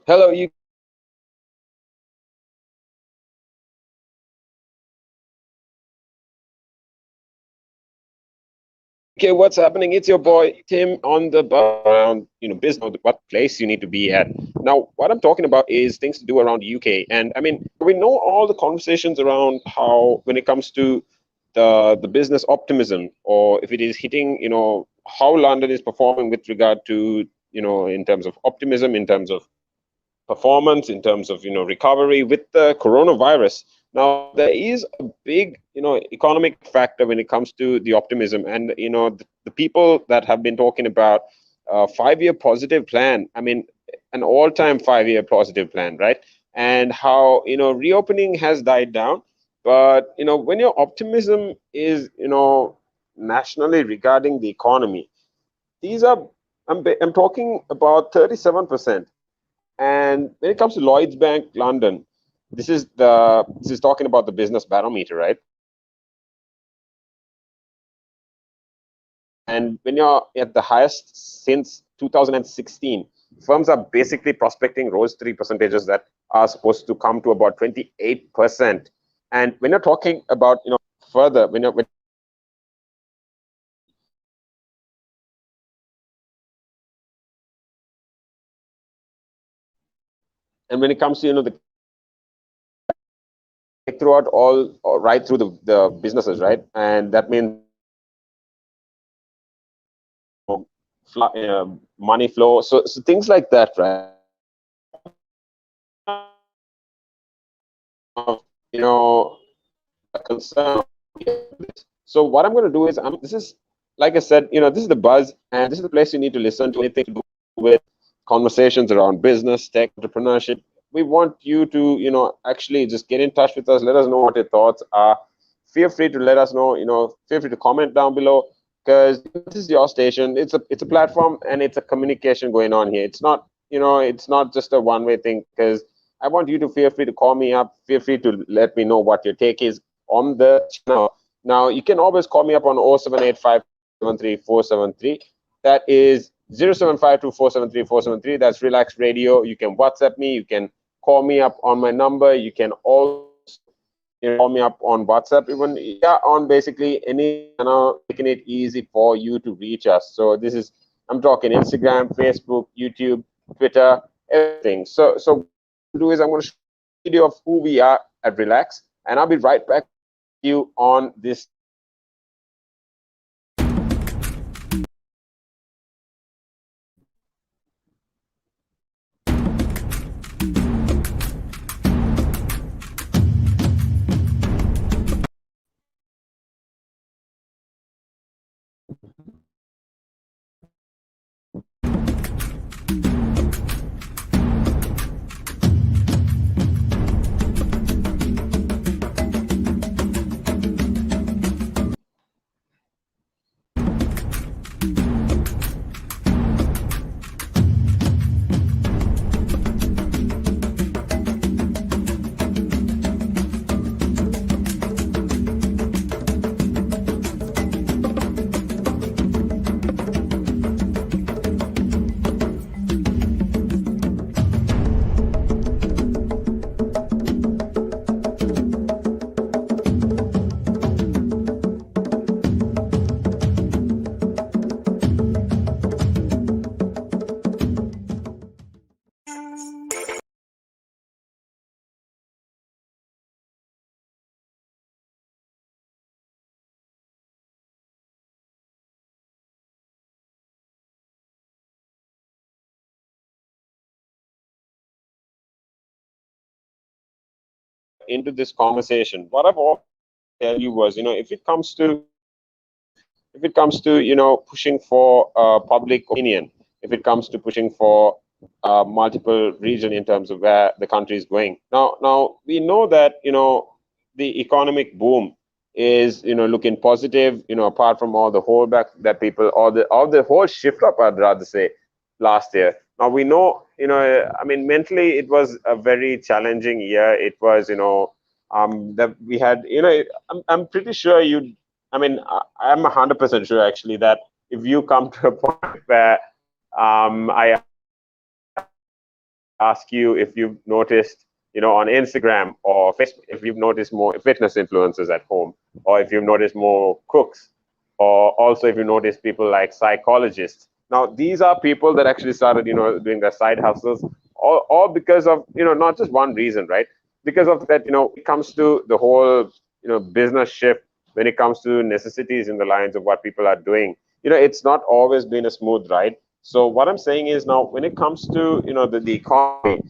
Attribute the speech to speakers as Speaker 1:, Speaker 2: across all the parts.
Speaker 1: Hello, you. Okay, what's happening? It's your boy Tim on the around business, what place you need to be at. Now, what I'm talking about is things to do around UK, and I mean we know all the conversations around how when it comes to the business optimism, or if it is hitting, how London is performing with regard to in terms of optimism, in terms of performance, in terms of recovery with the coronavirus. Now there is a big economic factor when it comes to the optimism, and the people that have been talking about a 5-year positive plan. I mean, an all-time 5-year positive plan, right? And how reopening has died down, but when your optimism is nationally regarding the economy, these are I'm talking about 37%. And when it comes to Lloyd's Bank London, this is talking about the business barometer, right? And when you're at the highest since 2016, firms are basically prospecting rose 3 percentages that are supposed to come to about 28%. And when you're talking about further, when it comes to the throughout all right through the businesses, right? And that means money flow, so things like that, right? you know a concern. So what I'm going to do is, this is, like I said, this is the buzz, and this is the place you need to listen to anything to do with conversations around business, tech, entrepreneurship. We want you to, actually just get in touch with us. Let us know what your thoughts are. Feel free to let us know. Feel free to comment down below, because this is your station. It's a platform, and it's a communication going on here. It's not, it's not just a one-way thing. Because I want you to feel free to call me up. Feel free to let me know what your take is on the channel. Now, you can always call me up on 0785733473. That is 0752473473. That's Relax Radio. You can WhatsApp me. You can call me up on my number. You can also call me up on WhatsApp, even on basically any channel, making it easy for you to reach us. So this is, I'm talking Instagram, Facebook, YouTube, Twitter, everything. So what I'm going to do is I'm going to show a video of who we are at Relax, and I'll be right back with you on this. Into this conversation, what I've always tell you was, if it comes to pushing for public opinion, if it comes to pushing for multiple region in terms of where the country is going. Now we know that the economic boom is looking positive. Apart from all the holdback that people, all the whole shift up, I'd rather say, last year. Now we know, I mean, mentally it was a very challenging year. It was, that we had, I'm pretty sure you. I mean, I'm 100% sure actually that if you come to a point where I ask you if you've noticed, on Instagram or Facebook, if you've noticed more fitness influencers at home, or if you've noticed more cooks, or also if you notice people like psychologists. Now, these are people that actually started, doing their side hustles, all because of, not just one reason, right? Because of that, it comes to the whole, business shift, when it comes to necessities in the lines of what people are doing, it's not always been a smooth ride. So what I'm saying is, now when it comes to, the economy,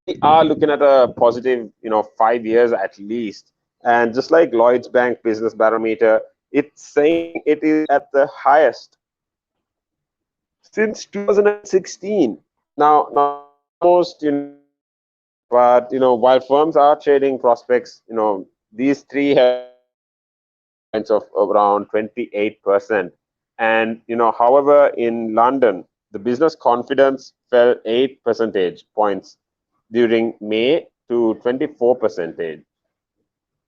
Speaker 1: we are looking at a positive, 5 years at least. And just like Lloyd's Bank Business Barometer, it's saying it is at the highest since 2016. Now this is almost, but while firms are trading prospects, these three have points of around 28%. And however, in London, the business confidence fell 8 percentage points during May to 24 percentage.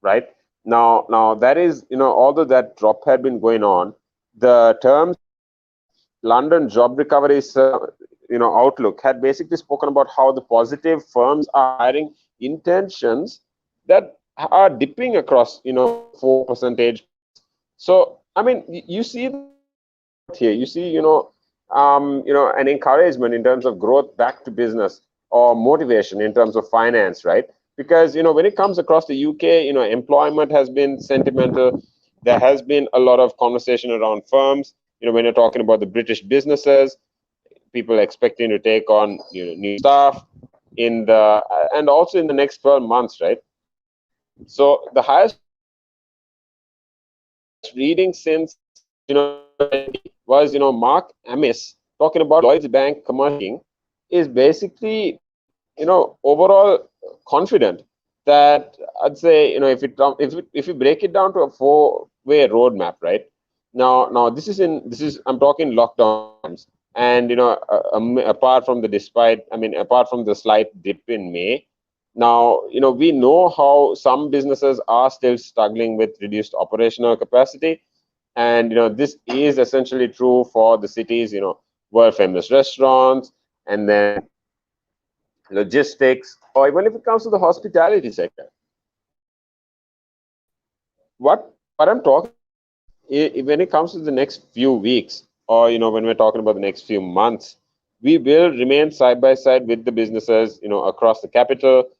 Speaker 1: Right now, that is, although that drop had been going on, the terms London job recovery, outlook had basically spoken about how the positive firms are hiring intentions that are dipping across, 4 percentage points. So, I mean, you see here, you see, an encouragement in terms of growth back to business, or motivation in terms of finance, right? Because, when it comes across the UK, employment has been sentimental. There has been a lot of conversation around firms. When you're talking about the British businesses, people expecting to take on, new staff in the and also in the next 12 months, right? So the highest reading since, was, Mark Amis talking about Lloyd's Bank commercial is basically, overall confident that, I'd say, if you break it down to a four-way roadmap, right? Now this is I'm talking lockdown times, and apart from apart from the slight dip in May. Now, we know how some businesses are still struggling with reduced operational capacity, and this is essentially true for the cities, world famous restaurants, and then logistics, or even if it comes to the hospitality sector. What I'm talking, when it comes to the next few weeks, or when we're talking about the next few months, we will remain side by side with the businesses, across the capital,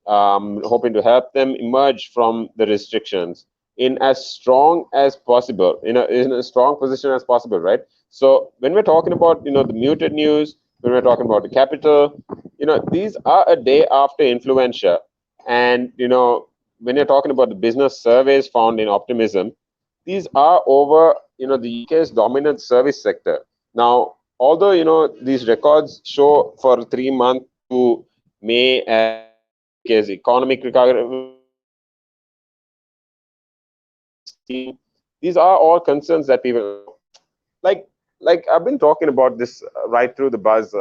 Speaker 1: hoping to help them emerge from the restrictions in as strong as possible, in a strong position as possible, right? So when we're talking about, the muted news, when we're talking about the capital, these are a day after influenza. And when you're talking about the business surveys found in Optimism, these are over, the UK's dominant service sector. Now, although, these records show for 3 months to May as UK's economic recovery, these are all concerns that people, like I've been talking about this, right through the buzz,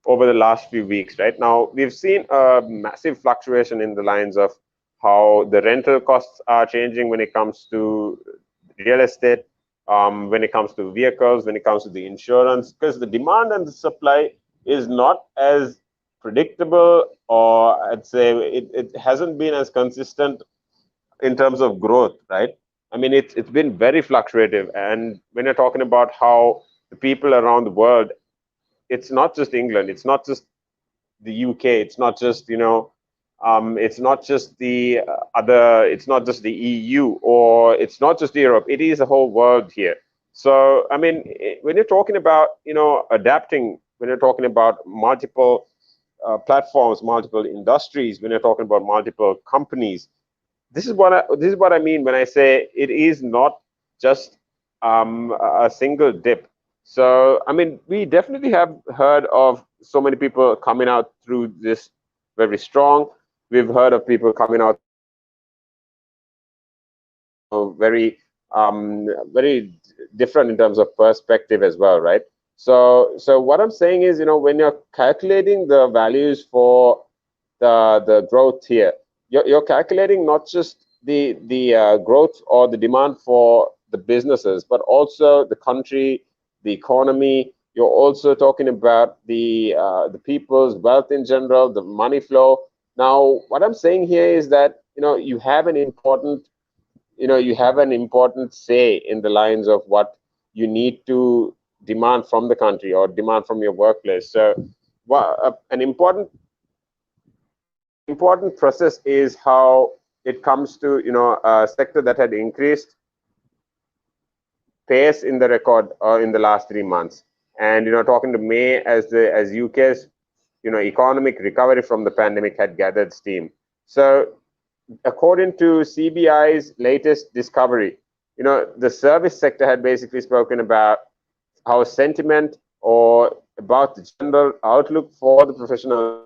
Speaker 1: over the last few weeks. Right now, we've seen a massive fluctuation in the lines of how the rental costs are changing when it comes to real estate, when it comes to vehicles, when it comes to the insurance, because the demand and the supply is not as predictable, or I'd say it hasn't been as consistent in terms of growth, right? I mean, it's been very fluctuative. And when you're talking about how the people around the world, it's not just England, it's not just the UK, it's not just, it's not just the it's not just the EU, or it's not just Europe, it is a whole world here. So, I mean, when you're talking about, adapting, when you're talking about multiple platforms, multiple industries, when you're talking about multiple companies, this is what I mean when I say it is not just, a single dip. So, I mean, we definitely have heard of so many people coming out through this very strong. We've heard of people coming out very, very different in terms of perspective as well, right? So what I'm saying is, when you're calculating the values for the growth here, you're calculating not just the growth or the demand for the businesses, but also the country, the economy. You're also talking about the people's wealth in general, the money flow. Now, what I'm saying here is that you have an important say in the lines of what you need to demand from the country or demand from your workplace. So, an important process is how it comes to a sector that had increased pace in the record in the last 3 months. And talking to May as UK's economic recovery from the pandemic had gathered steam. So according to CBI's latest discovery, the service sector had basically spoken about how sentiment or about the general outlook for the professional sector.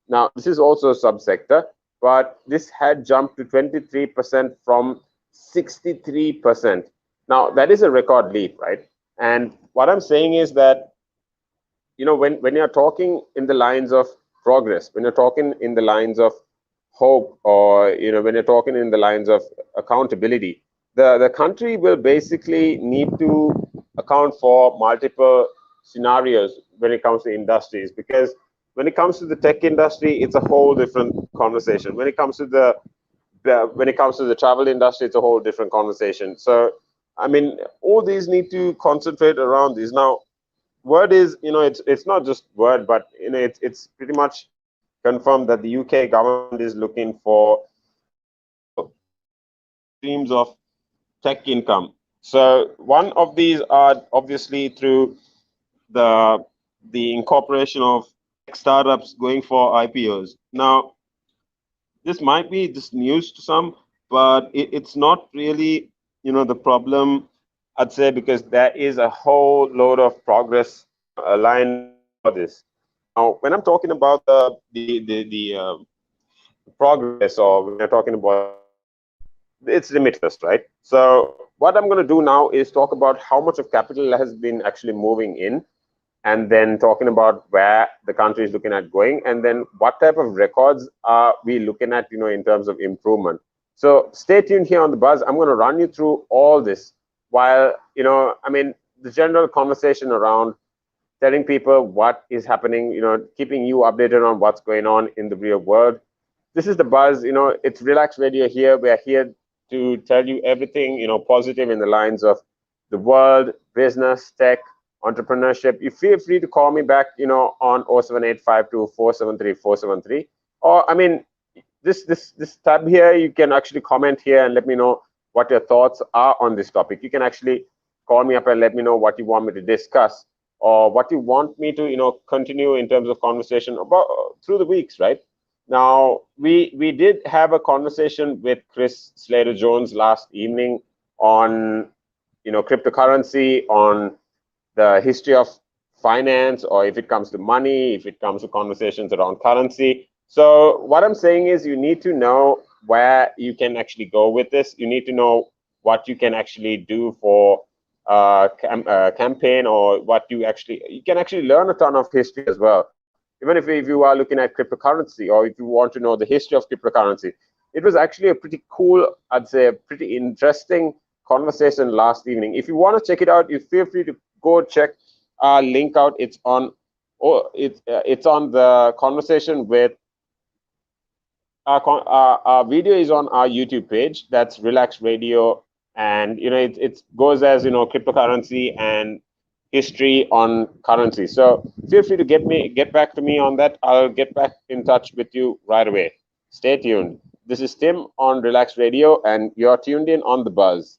Speaker 1: Now, this is also a subsector, but this had jumped to 23% from 63%. Now, that is a record leap, right? And what I'm saying is that, when you're talking in the lines of progress, when you're talking in the lines of hope, or, when you're talking in the lines of accountability, the country will basically need to account for multiple scenarios when it comes to industries, because when it comes to the tech industry, it's a whole different conversation. When it comes to the travel industry, it's a whole different conversation. So, I mean, all these need to concentrate around these. Now, word is, it's not just word, but it's pretty much confirmed that the UK government is looking for multiple streams of tech income. So one of these are obviously through the incorporation of tech startups going for IPOs. Now, this might be just news to some, but it's not really, the problem, I'd say, because there is a whole load of progress, aligned for this. Now, when I'm talking about the progress, or when you're talking about the capital, it's limitless, right? So what I'm going to do now is talk about how much of capital has been actually moving in, and then talking about where the country is looking at going, and then what type of records are we looking at, in terms of improvement. So stay tuned here on the Buzz. I'm going to run you through all this, while I mean, the general conversation around telling people what is happening, keeping you updated on what's going on in the real world. This is the Buzz. It's Relax Radio here. We're here to tell you everything, positive in the lines of the world, business, tech, entrepreneurship. You feel free to call me back, on 07852473473. Or, I mean, this tab here, you can actually comment here and let me know what your thoughts are on this topic. You can actually call me up and let me know what you want me to discuss, or what you want me to, continue in terms of conversation about through the weeks, right? Now, we did have a conversation with Chris Slater Jones last evening on, cryptocurrency, on the history of finance, or if it comes to money, if it comes to conversations around currency. So what I'm saying is, you need to know where you can actually go with this. You need to know what you can actually do for campaign, or what you can actually learn a ton of history as well. Even if you are looking at cryptocurrency, or if you want to know the history of cryptocurrency, it was actually a pretty cool, I'd say, a pretty interesting conversation last evening. If you want to check it out, you feel free to go check our link out. It's on, it's on the conversation with our video is on our YouTube page. That's Relax Radio, and it goes as cryptocurrency and history on currency. So feel free to get back to me on that. I'll get back in touch with you right away. Stay tuned. This is Tim on Relax Radio, and you're tuned in on the Buzz.